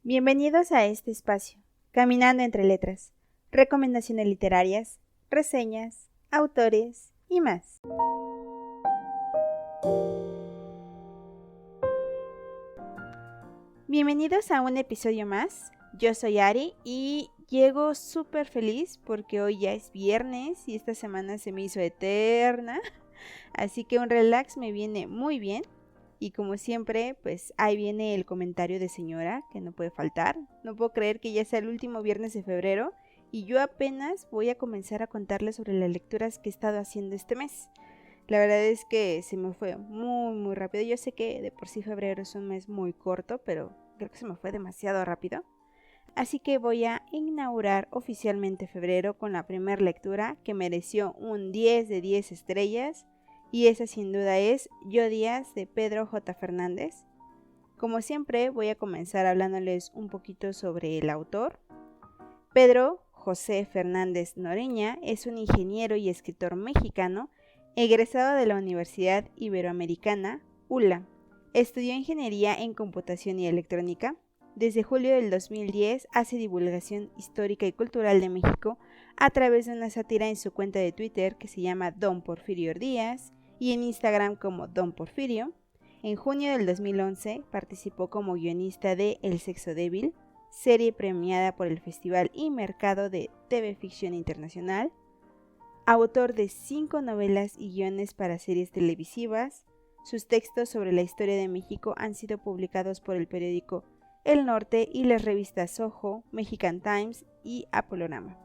Bienvenidos a este espacio, Caminando entre Letras, recomendaciones literarias, reseñas, autores y más. Bienvenidos a un episodio más. Yo soy Ari y llego súper feliz porque hoy ya es viernes y esta semana se me hizo eterna, así que un relax me viene muy bien. Y como siempre, pues ahí viene el comentario de señora, que no puede faltar. No puedo creer que ya sea el último viernes de febrero y yo apenas voy a comenzar a contarles sobre las lecturas que he estado haciendo este mes. La verdad es que se me fue muy rápido. Yo sé que de por sí febrero es un mes muy corto, pero creo que se me fue demasiado rápido. Así que voy a inaugurar oficialmente febrero con la primera lectura que mereció un 10 de 10 estrellas. Y esa sin duda es Yo Díaz de Pedro J. Fernández. Como siempre voy a comenzar hablándoles un poquito sobre el autor. Pedro José Fernández Noreña es un ingeniero y escritor mexicano egresado de la Universidad Iberoamericana, ULA. Estudió ingeniería en computación y electrónica. Desde julio del 2010 hace divulgación histórica y cultural de México a través de una sátira en su cuenta de Twitter que se llama Don Porfirio Díaz y en Instagram como Don Porfirio. En junio del 2011 participó como guionista de El Sexo Débil, serie premiada por el Festival y Mercado de TV Ficción Internacional. Autor de 5 novelas y guiones para series televisivas. Sus textos sobre la historia de México han sido publicados por el periódico El Norte y las revistas Ojo, Mexican Times y Apolorama.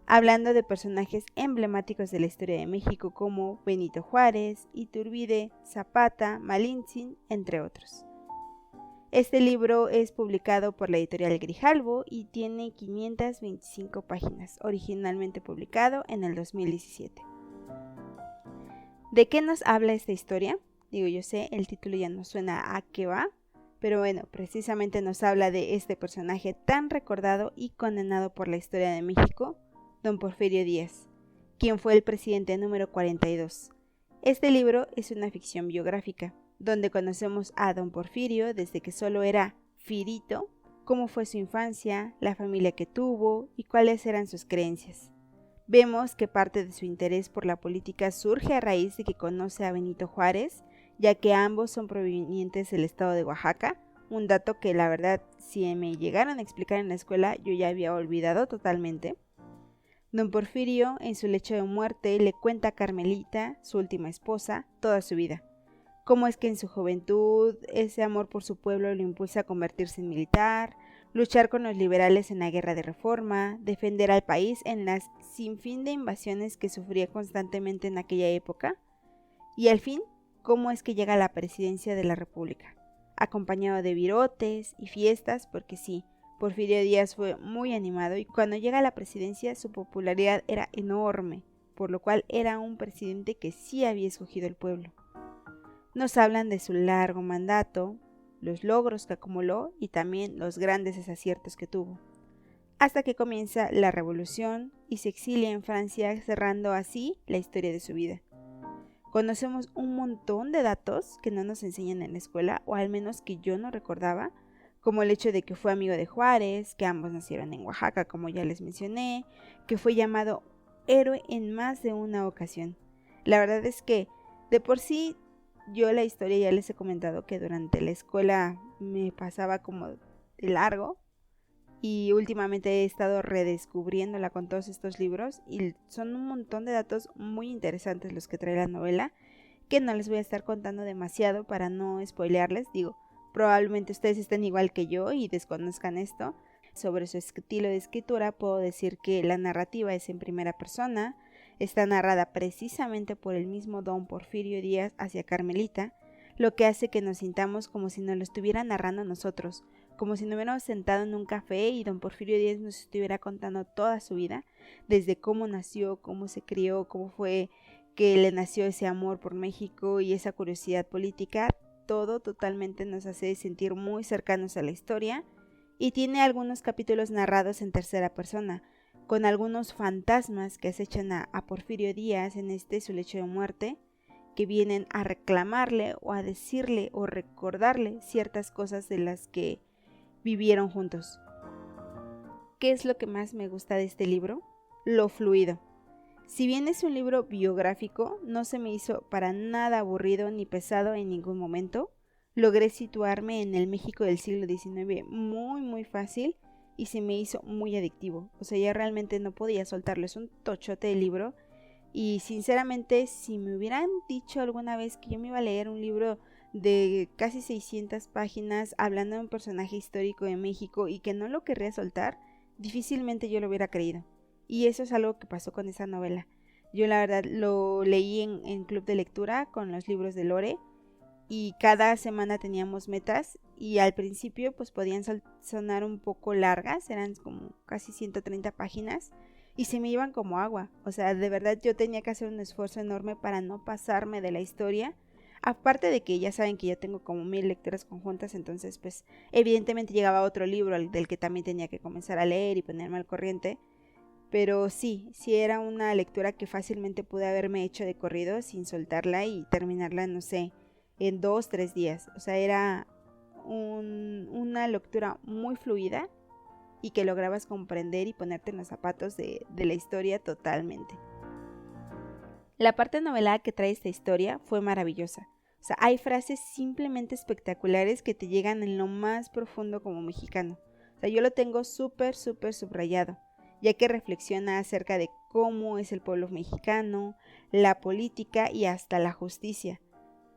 Hablando de personajes emblemáticos de la historia de México como Benito Juárez, Iturbide, Zapata, Malintzin, entre otros. Este libro es publicado por la editorial Grijalbo y tiene 525 páginas, originalmente publicado en el 2017. ¿De qué nos habla esta historia? Digo, yo sé, el título ya no suena a qué va, pero bueno, precisamente nos habla de este personaje tan recordado y condenado por la historia de México, Don Porfirio Díaz, quien fue el presidente número 42. Este libro es una ficción biográfica, donde conocemos a Don Porfirio desde que solo era Firito, cómo fue su infancia, la familia que tuvo y cuáles eran sus creencias. Vemos que parte de su interés por la política surge a raíz de que conoce a Benito Juárez, ya que ambos son provenientes del estado de Oaxaca, un dato que la verdad si me llegaron a explicar en la escuela yo ya había olvidado totalmente. Don Porfirio, en su lecho de muerte, le cuenta a Carmelita, su última esposa, toda su vida. Cómo es que en su juventud ese amor por su pueblo lo impulsa a convertirse en militar, luchar con los liberales en la guerra de reforma, defender al país en las sinfín de invasiones que sufría constantemente en aquella época, y al fin, cómo es que llega a la presidencia de la República, acompañado de virotes y fiestas, porque sí, Porfirio Díaz fue muy animado y cuando llega a la presidencia su popularidad era enorme, por lo cual era un presidente que sí había escogido el pueblo. Nos hablan de su largo mandato, los logros que acumuló y también los grandes desaciertos que tuvo, hasta que comienza la revolución y se exilia en Francia, cerrando así la historia de su vida. Conocemos un montón de datos que no nos enseñan en la escuela, o al menos que yo no recordaba, como el hecho de que fue amigo de Juárez, que ambos nacieron en Oaxaca, como ya les mencioné, que fue llamado héroe en más de una ocasión. La verdad es que, de por sí, yo la historia ya les he comentado que durante la escuela me pasaba como de largo, y últimamente he estado redescubriéndola con todos estos libros, y son un montón de datos muy interesantes los que trae la novela, que no les voy a estar contando demasiado para no spoilearles. Digo, probablemente ustedes estén igual que yo y desconozcan esto. Sobre su estilo de escritura puedo decir que la narrativa es en primera persona, está narrada precisamente por el mismo Don Porfirio Díaz hacia Carmelita, lo que hace que nos sintamos como si nos lo estuviera narrando a nosotros, como si nos hubiéramos sentado en un café y Don Porfirio Díaz nos estuviera contando toda su vida, desde cómo nació, cómo se crió, cómo fue que le nació ese amor por México y esa curiosidad política. Todo totalmente nos hace sentir muy cercanos a la historia y tiene algunos capítulos narrados en tercera persona, con algunos fantasmas que acechan a Porfirio Díaz en su lecho de muerte, que vienen a reclamarle o a decirle o recordarle ciertas cosas de las que vivieron juntos. ¿Qué es lo que más me gusta de este libro? Lo fluido. Si bien es un libro biográfico, no se me hizo para nada aburrido ni pesado en ningún momento. Logré situarme en el México del siglo XIX muy fácil y se me hizo muy adictivo. O sea, ya realmente no podía soltarlo, es un tochote de libro. Y sinceramente, si me hubieran dicho alguna vez que yo me iba a leer un libro de casi 600 páginas hablando de un personaje histórico de México y que no lo querría soltar, difícilmente yo lo hubiera creído. Y eso es algo que pasó con esa novela. Yo la verdad lo leí en club de lectura con los libros de Lore y cada semana teníamos metas y al principio pues podían sonar un poco largas, eran como casi 130 páginas y se me iban como agua. O sea, de verdad yo tenía que hacer un esfuerzo enorme para no pasarme de la historia. Aparte de que ya saben que yo tengo como 1000 lecturas conjuntas, entonces pues evidentemente llegaba otro libro del que también tenía que comenzar a leer y ponerme al corriente. Pero sí era una lectura que fácilmente pude haberme hecho de corrido sin soltarla y terminarla, no sé, en 2-3 días. O sea, era una lectura muy fluida y que lograbas comprender y ponerte en los zapatos de la historia totalmente. La parte novelada que trae esta historia fue maravillosa. O sea, hay frases simplemente espectaculares que te llegan en lo más profundo como mexicano. O sea, yo lo tengo súper subrayado, ya que reflexiona acerca de cómo es el pueblo mexicano, la política y hasta la justicia.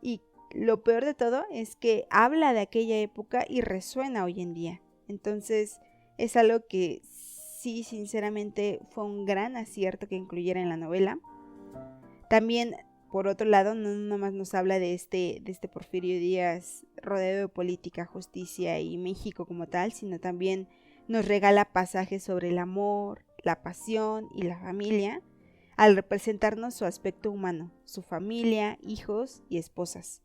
Y lo peor de todo es que habla de aquella época y resuena hoy en día. Entonces es algo que sí, sinceramente, fue un gran acierto que incluyera en la novela. También, por otro lado, no nomás nos habla de este Porfirio Díaz rodeado de política, justicia y México como tal, sino también nos regala pasajes sobre el amor, la pasión y la familia, al representarnos su aspecto humano, su familia, hijos y esposas.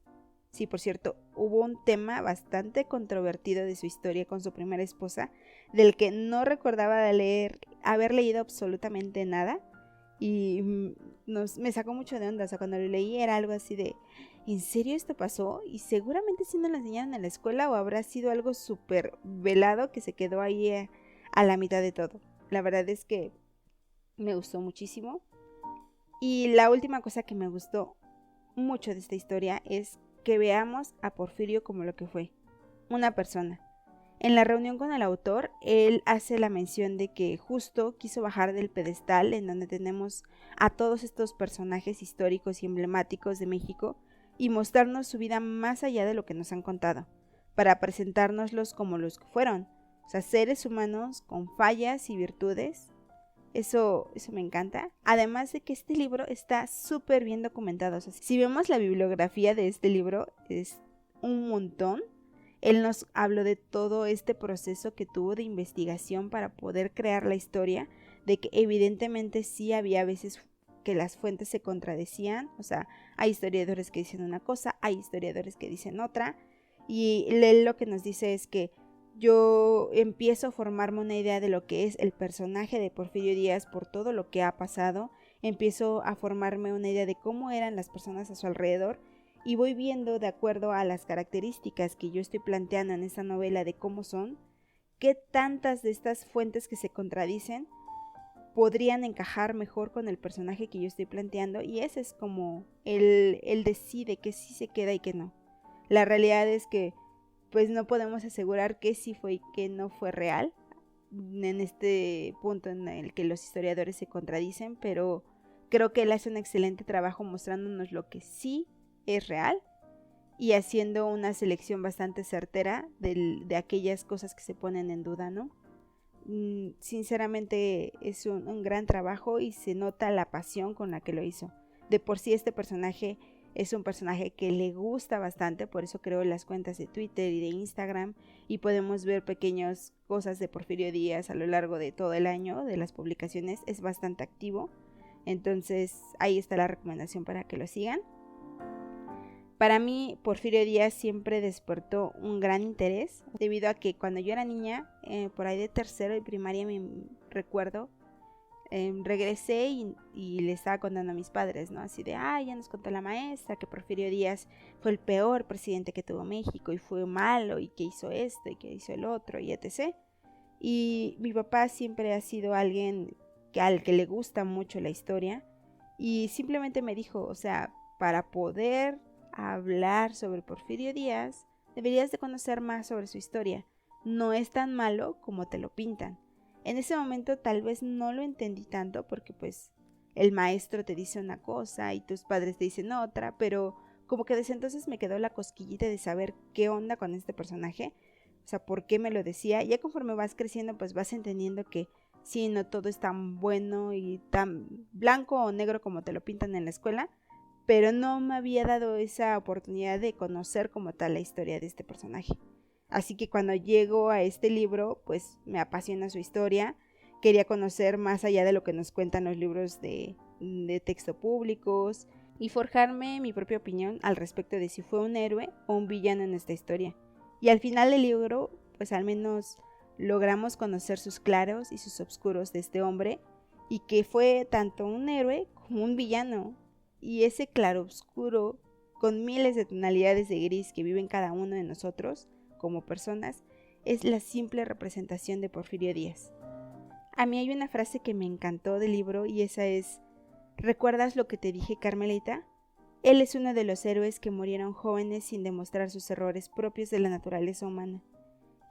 Sí, por cierto, hubo un tema bastante controvertido de su historia con su primera esposa, del que no recordaba haber leído absolutamente nada, y me sacó mucho de onda. O sea, cuando lo leí era algo así de, ¿en serio esto pasó? Y seguramente sí nos lo enseñaron en la escuela o habrá sido algo súper velado que se quedó ahí a la mitad de todo. La verdad es que me gustó muchísimo. Y la última cosa que me gustó mucho de esta historia es que veamos a Porfirio como lo que fue, una persona. En la reunión con el autor, él hace la mención de que justo quiso bajar del pedestal en donde tenemos a todos estos personajes históricos y emblemáticos de México y mostrarnos su vida más allá de lo que nos han contado, para presentárnoslos como los que fueron, o sea, seres humanos con fallas y virtudes. Eso me encanta. Además de que este libro está súper bien documentado. O sea, si vemos la bibliografía de este libro, es un montón. Él nos habló de todo este proceso que tuvo de investigación para poder crear la historia, de que evidentemente sí había veces que las fuentes se contradecían. O sea, hay historiadores que dicen una cosa, hay historiadores que dicen otra. Y él lo que nos dice es que yo empiezo a formarme una idea de lo que es el personaje de Porfirio Díaz por todo lo que ha pasado, empiezo a formarme una idea de cómo eran las personas a su alrededor y voy viendo, de acuerdo a las características que yo estoy planteando en esta novela de cómo son, qué tantas de estas fuentes que se contradicen podrían encajar mejor con el personaje que yo estoy planteando, y ese es como él decide que sí se queda y que no. La realidad es que pues no podemos asegurar que sí fue y que no fue real en este punto en el que los historiadores se contradicen, pero creo que él hace un excelente trabajo mostrándonos lo que sí es real y haciendo una selección bastante certera de aquellas cosas que se ponen en duda, ¿no? Sinceramente es un gran trabajo y se nota la pasión con la que lo hizo. De por sí este personaje es un personaje que le gusta bastante, por eso creo las cuentas de Twitter y de Instagram y podemos ver pequeñas cosas de Porfirio Díaz a lo largo de todo el año de las publicaciones. Es bastante activo, entonces ahí está la recomendación para que lo sigan. Para mí Porfirio Díaz siempre despertó un gran interés debido a que cuando yo era niña, por ahí de tercero y primaria, me recuerdo, regresé y le estaba contando a mis padres, ¿no? Así de, ya nos contó la maestra que Porfirio Díaz fue el peor presidente que tuvo México y fue malo y que hizo esto y que hizo el otro y etc. Y mi papá siempre ha sido alguien al que le gusta mucho la historia y simplemente me dijo, o sea, para poder hablar sobre Porfirio Díaz, deberías de conocer más sobre su historia. No es tan malo como te lo pintan. En ese momento tal vez no lo entendí tanto porque pues el maestro te dice una cosa y tus padres te dicen otra, pero como que desde entonces me quedó la cosquillita de saber qué onda con este personaje, o sea, por qué me lo decía. Ya conforme vas creciendo pues vas entendiendo que sí, no todo es tan bueno y tan blanco o negro como te lo pintan en la escuela, pero no me había dado esa oportunidad de conocer como tal la historia de este personaje. Así que cuando llego a este libro, pues me apasiona su historia. Quería conocer más allá de lo que nos cuentan los libros de texto públicos y forjarme mi propia opinión al respecto de si fue un héroe o un villano en esta historia. Y al final del libro, pues al menos logramos conocer sus claros y sus oscuros de este hombre y que fue tanto un héroe como un villano. Y ese claroscuro con miles de tonalidades de gris que vive en cada uno de nosotros como personas, es la simple representación de Porfirio Díaz. A mí hay una frase que me encantó del libro y esa es: ¿recuerdas lo que te dije, Carmelita? Él es uno de los héroes que murieron jóvenes sin demostrar sus errores propios de la naturaleza humana.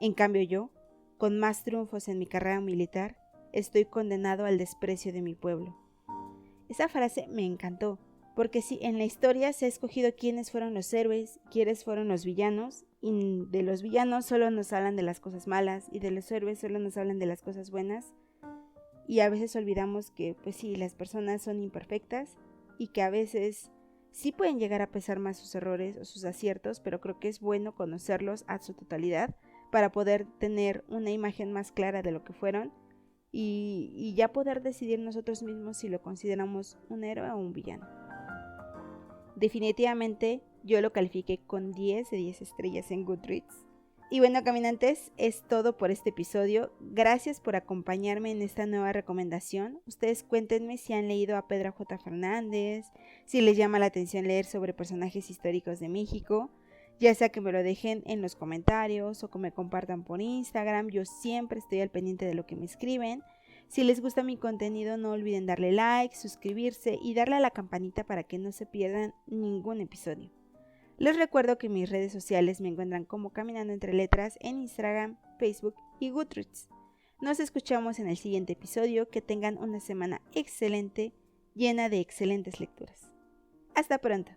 En cambio yo, con más triunfos en mi carrera militar, estoy condenado al desprecio de mi pueblo. Esa frase me encantó, porque sí, en la historia se ha escogido quiénes fueron los héroes, quiénes fueron los villanos, y de los villanos solo nos hablan de las cosas malas, y de los héroes solo nos hablan de las cosas buenas, y a veces olvidamos que, pues sí, las personas son imperfectas, y que a veces sí pueden llegar a pesar más sus errores o sus aciertos, pero creo que es bueno conocerlos a su totalidad, para poder tener una imagen más clara de lo que fueron, y ya poder decidir nosotros mismos si lo consideramos un héroe o un villano. Definitivamente yo lo califiqué con 10 de 10 estrellas en Goodreads. Y bueno, caminantes, es todo por este episodio. Gracias por acompañarme en esta nueva recomendación. Ustedes cuéntenme si han leído a Pedro J. Fernández, si les llama la atención leer sobre personajes históricos de México, ya sea que me lo dejen en los comentarios o que me compartan por Instagram. Yo siempre estoy al pendiente de lo que me escriben. Si les gusta mi contenido, no olviden darle like, suscribirse y darle a la campanita para que no se pierdan ningún episodio. Les recuerdo que mis redes sociales me encuentran como Caminando Entre Letras en Instagram, Facebook y Goodreads. Nos escuchamos en el siguiente episodio. Que tengan una semana excelente, llena de excelentes lecturas. Hasta pronto.